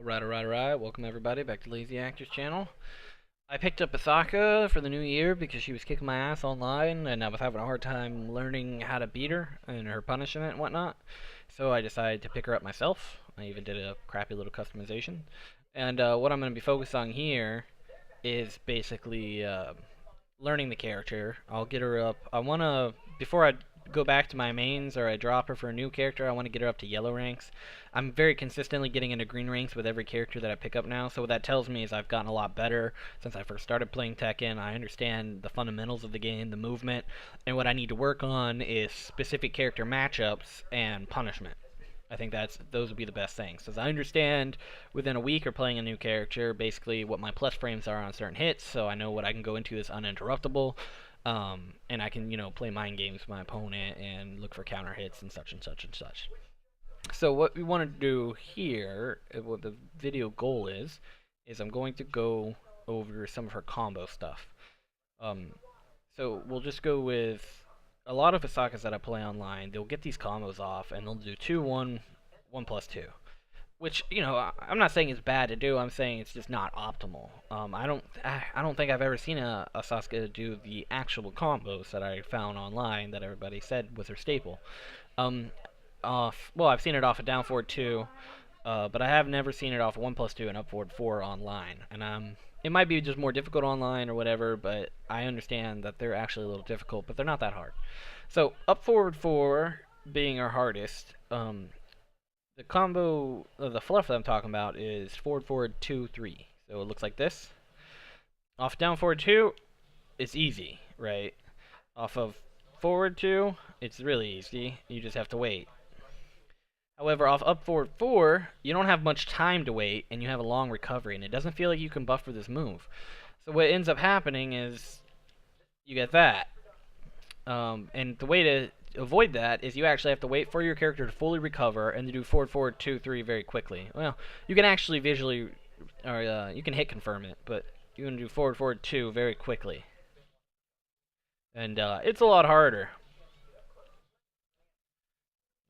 Alright. Welcome everybody back to Lazy Actors channel. I picked up Asuka for the new year because she was kicking my ass online and I was having a hard time learning how to beat her and her punishment and whatnot. So I decided to pick her up myself. I even did a crappy little customization. And what I'm going to be focused on here is basically learning the character. I'll get her up. I want to, before I go back to my mains or I drop her for a new character, I want to get her up to yellow ranks. I'm very consistently getting into green ranks with every character that I pick up now, so what that tells me is I've gotten a lot better since I first started playing Tekken. I understand the fundamentals of the game, the movement, and what I need to work on is specific character matchups and punishment. I think those would be the best things. Because I understand within a week of playing a new character, basically what my plus frames are on certain hits, so I know what I can go into is uninterruptible, and I can, play mind games with my opponent and look for counter hits and such and such and such. So what we want to do here, what the video goal is I'm going to go over some of her combo stuff. So we'll just go with a lot of Asakas that I play online. They'll get these combos off and they'll do 2-1, 1+2. Which, I'm not saying it's bad to do. I'm saying it's just not optimal. I don't think I've ever seen a Asuka do the actual combos that I found online that everybody said was her staple. Well, I've seen it off of down forward 2, but I have never seen it off 1+2 and up forward 4 online. And it might be just more difficult online or whatever, but I understand that they're actually a little difficult, but they're not that hard. So up forward 4 being our hardest. The combo, the fluff that I'm talking about is forward 2 3. So it looks like this. Off down forward 2, it's easy, right? Off of forward 2, it's really easy. You just have to wait. However, off up forward 4, you don't have much time to wait, and you have a long recovery, and it doesn't feel like you can buffer this move. So what ends up happening is you get that. And the way to avoid that is you actually have to wait for your character to fully recover and to do forward 2 3 very quickly. Well, you can actually visually, or you can hit confirm it, but you can do forward 2 very quickly. And it's a lot harder.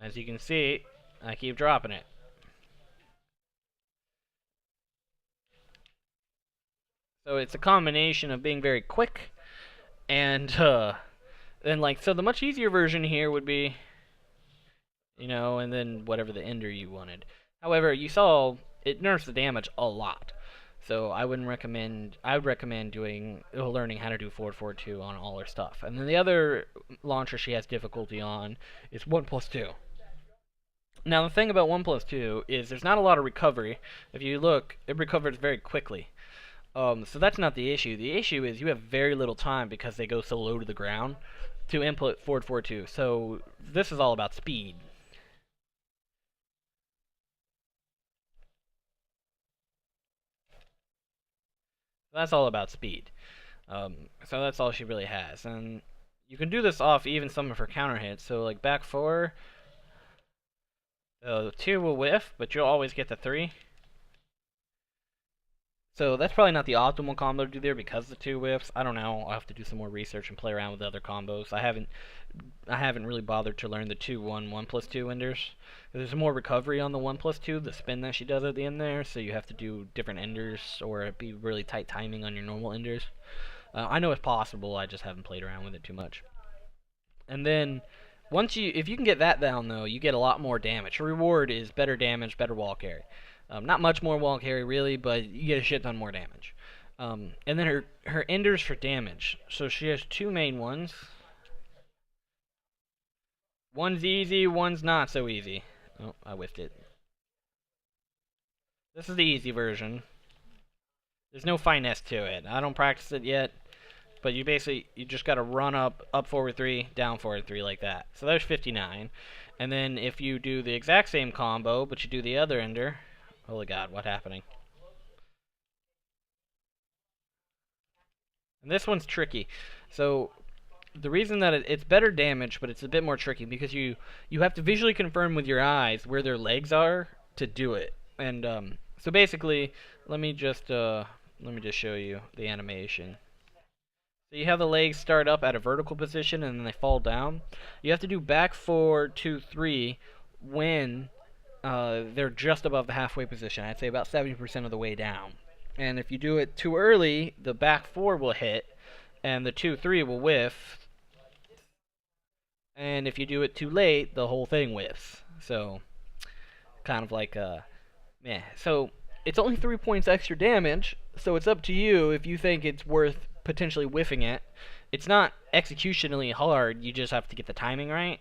As you can see, I keep dropping it. So it's a combination of being very quick and so the much easier version here would be, and then whatever the ender you wanted. However, you saw it nerfs the damage a lot. So I would recommend doing learning how to do forward 2 on all her stuff. And then the other launcher she has difficulty on is 1+2. Now the thing about 1+2 is there's not a lot of recovery. If you look, it recovers very quickly. So that's not the issue. The issue is you have very little time because they go so low to the ground to input forward 2. So this is all about speed. That's all about speed. So that's all she really has. And you can do this off even some of her counter hits. So like back 4, the 2 will whiff, but you'll always get the 3. So that's probably not the optimal combo to do there because the 2 whiffs. I don't know. I'll have to do some more research and play around with other combos. I haven't really bothered to learn the 2-1, 1+2 enders. There's more recovery on the 1+2, the spin that she does at the end there, so you have to do different enders or be really tight timing on your normal enders. I know it's possible, I just haven't played around with it too much. And then if you can get that down though, you get a lot more damage. Her reward is better damage, better wall carry. Not much more wall carry really, but you get a shit ton more damage. And then her enders for damage. So she has 2 main ones. One's easy, one's not so easy. Oh, I whiffed it. This is the easy version. There's no finesse to it. I don't practice it yet, but you just gotta run up forward 3, down forward 3 like that. So there's 59. And then if you do the exact same combo, but you do the other ender, holy god, what's happening? And this one's tricky. So the reason that it's better damage, but it's a bit more tricky because you have to visually confirm with your eyes where their legs are to do it. And so basically, let me just show you the animation. So you have the legs start up at a vertical position and then they fall down. You have to do back 4 2 3 when they're just above the halfway position. I'd say about 70% of the way down. And if you do it too early, the back four will hit, and the 2-3 will whiff. And if you do it too late, the whole thing whiffs. So, kind of like meh. So it's only 3 points extra damage. So it's up to you if you think it's worth potentially whiffing it. It's not executionally hard. You just have to get the timing right.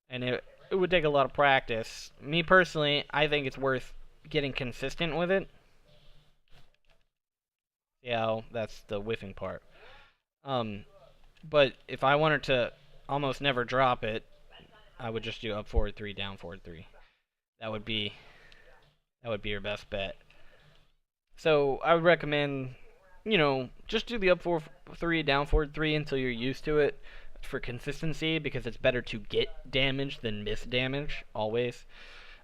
And it would take a lot of practice. Me personally, I think it's worth getting consistent with it. Yeah, that's the whiffing part. But if I wanted to almost never drop it, I would just do up forward 3, down forward 3. That would be your best bet. So I would recommend, just do the up forward 3, down forward 3 until you're used to it for consistency, because it's better to get damage than miss damage always.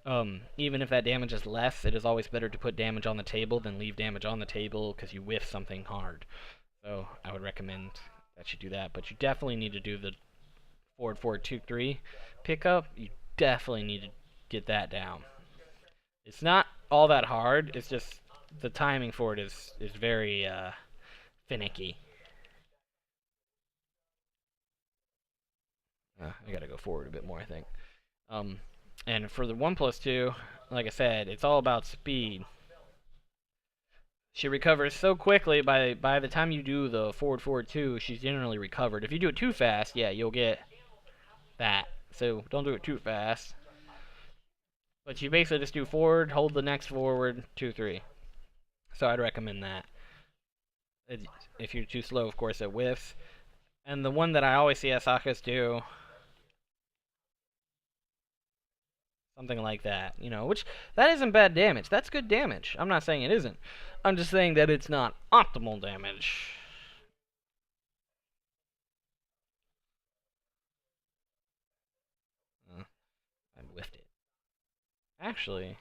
Even if that damage is less, it is always better to put damage on the table than leave damage on the table because you whiff something hard. So I would recommend that you do that, but you definitely need to do the forward 4 2 3 pickup. You definitely need to get that down. It's not all that hard. It's just the timing for it is very finicky. I gotta go forward a bit more, I think. And for the 1+2, like I said, it's all about speed. She recovers so quickly, by the time you do the forward forward 2, she's generally recovered. If you do it too fast, yeah, you'll get that. So don't do it too fast. But you basically just do forward, hold the next forward, 2 3. So I'd recommend that. If you're too slow, of course, it whiffs. And the one that I always see Asuka's do, something like that, which that isn't bad damage. That's good damage. I'm not saying it isn't. I'm just saying that it's not optimal damage. I whiffed it. Actually,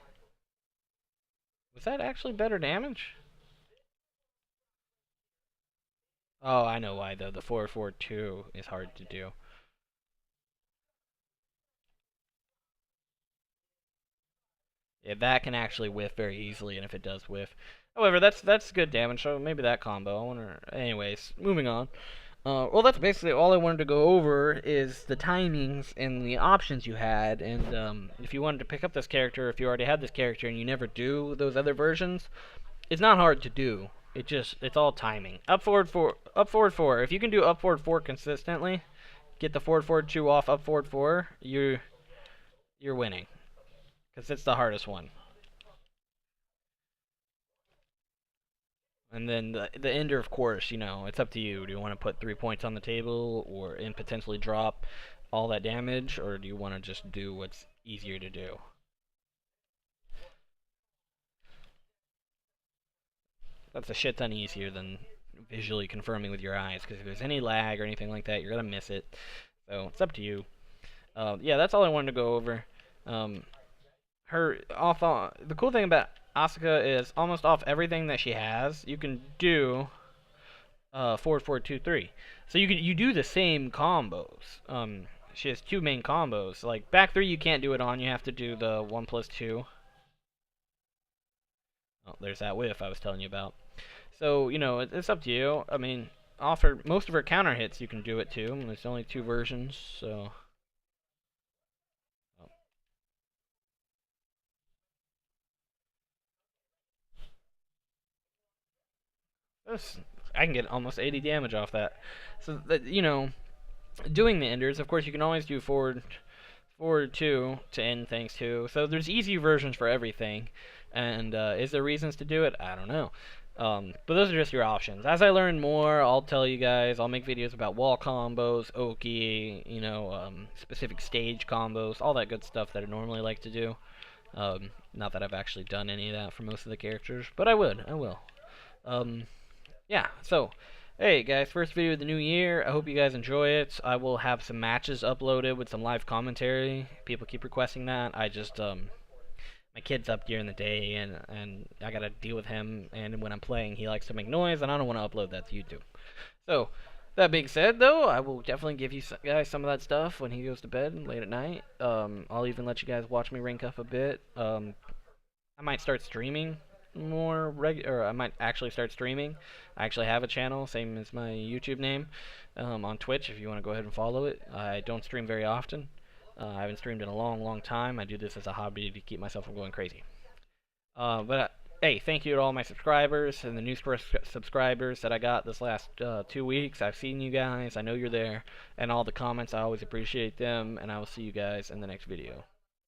was that actually better damage? Oh, I know why though. The 4-4-2 is hard to do. Yeah, that can actually whiff very easily, and if it does whiff. However, that's good damage, so maybe that combo. I wonder. Anyways, moving on. Well, that's basically all I wanted to go over is the timings and the options you had, and if you wanted to pick up this character, if you already had this character and you never do those other versions, it's not hard to do. It's all timing. Up forward 4. If you can do up forward 4 consistently, get the forward forward 2 off up forward 4, you're winning. Because it's the hardest one. And then the ender, of course, it's up to you. Do you want to put 3 points on the table and potentially drop all that damage, or do you want to just do what's easier to do? That's a shit ton easier than visually confirming with your eyes, because if there's any lag or anything like that, you're going to miss it. So it's up to you. Yeah, that's all I wanted to go over. The cool thing about Asuka is almost off everything that she has, you can do 4-4-2-3. So you do the same combos. She has 2 main combos. Like back 3, you can't do it on. You have to do the 1+2. Oh, there's that whiff I was telling you about. So it's up to you. I mean, most of her counter hits, you can do it too. There's only 2 versions, so. I can get almost 80 damage off that. So that doing the enders, of course, you can always do forward 2 to end things too. So there's easy versions for everything. And is there reasons to do it? I don't know. But those are just your options. As I learn more, I'll tell you guys. I'll make videos about wall combos, Oki, specific stage combos, all that good stuff that I normally like to do. Not that I've actually done any of that for most of the characters, but I will. Yeah, so, hey guys, first video of the new year. I hope you guys enjoy it. I will have some matches uploaded with some live commentary. People keep requesting that. I just, my kid's up during the day, and I gotta deal with him, and when I'm playing, he likes to make noise, and I don't want to upload that to YouTube. So, That being said, though, I will definitely give you guys some of that stuff when he goes to bed late at night. I'll even let you guys watch me rank up a bit. I might start streaming more or I might actually start streaming. I actually have a channel, same as my YouTube name, on Twitch if you want to go ahead and follow it. I don't stream very often. I haven't streamed in a long, long time. I do this as a hobby to keep myself from going crazy. But hey, thank you to all my subscribers and the new subscribers that I got this last 2 weeks. I've seen you guys. I know you're there. And all the comments, I always appreciate them. And I will see you guys in the next video.